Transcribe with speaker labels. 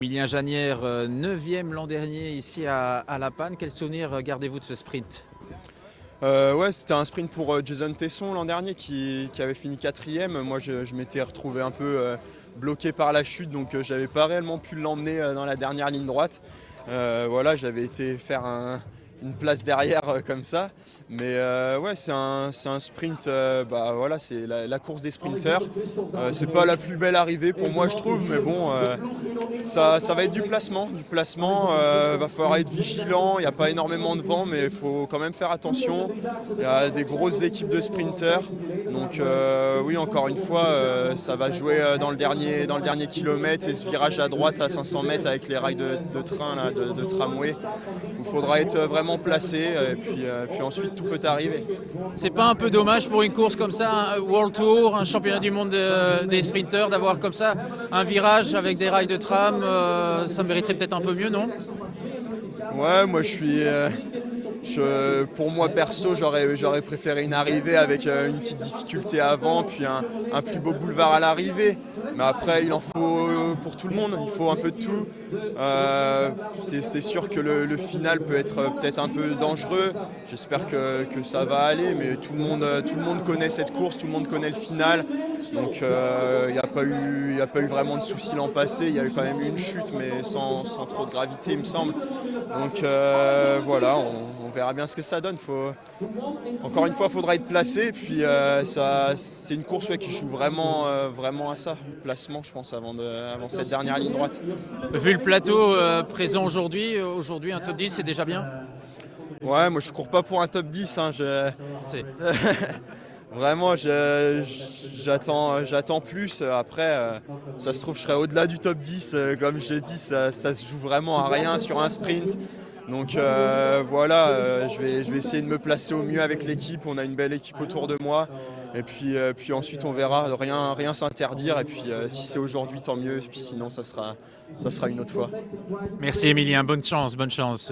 Speaker 1: Emilien Janière, 9e l'an dernier ici à La Panne. Quel souvenir gardez-vous de ce sprint?
Speaker 2: Ouais, c'était un sprint pour Jason Tesson l'an dernier qui avait fini 4e. Moi, je m'étais retrouvé un peu bloqué par la chute, donc j'avais pas réellement pu l'emmener dans la dernière ligne droite. Voilà, j'avais été faire une place derrière comme ça. Mais ouais, c'est un sprint, bah, voilà, c'est la course des sprinteurs. C'est pas la plus belle arrivée pour moi, je trouve, mais bon, ça va être du placement. Va falloir être vigilant, il n'y a pas énormément de vent, mais il faut quand même faire attention. Il y a des grosses équipes de sprinteurs. Donc oui, encore une fois, ça va jouer dans le dernier kilomètre et ce virage à droite à 500 mètres avec les rails de train, là, de tramway. Il faudra être vraiment placé et puis ensuite tout peut arriver.
Speaker 1: C'est pas un peu dommage pour une course comme ça, un World Tour, un championnat du monde des sprinteurs, d'avoir comme ça un virage avec des rails de tram, ça mériterait peut-être un peu mieux, non?
Speaker 2: Ouais, moi pour moi perso, j'aurais préféré une arrivée avec une petite difficulté avant, puis un plus beau boulevard à l'arrivée. Mais après, il en faut pour tout le monde, il faut un peu de tout. C'est sûr que le final peut être peut-être un peu dangereux. J'espère que ça va aller, mais tout le monde connaît cette course, tout le monde connaît le final. Donc il n'y a pas eu vraiment de soucis l'an passé. Il y a eu quand même eu une chute, mais sans trop de gravité, il me semble. Donc voilà, on verra bien ce que ça donne. Encore une fois, il faudra être placé. Et puis c'est une course qui joue vraiment à ça, le placement, je pense, avant cette dernière ligne droite.
Speaker 1: Vu le plateau présent aujourd'hui, un top 10 c'est déjà bien?
Speaker 2: Ouais, moi je cours pas pour un top 10. Hein,
Speaker 1: C'est-
Speaker 2: Vraiment, j'attends plus. Après, ça se trouve, je serai au-delà du top 10. Comme j'ai dit, ça se joue vraiment à rien sur un sprint. Donc voilà, je vais essayer de me placer au mieux avec l'équipe. On a une belle équipe autour de moi. Et puis ensuite, on verra. Rien s'interdire. Et puis si c'est aujourd'hui, tant mieux. Et puis sinon, ça sera une autre fois.
Speaker 1: Merci Emilien, bonne chance, bonne chance.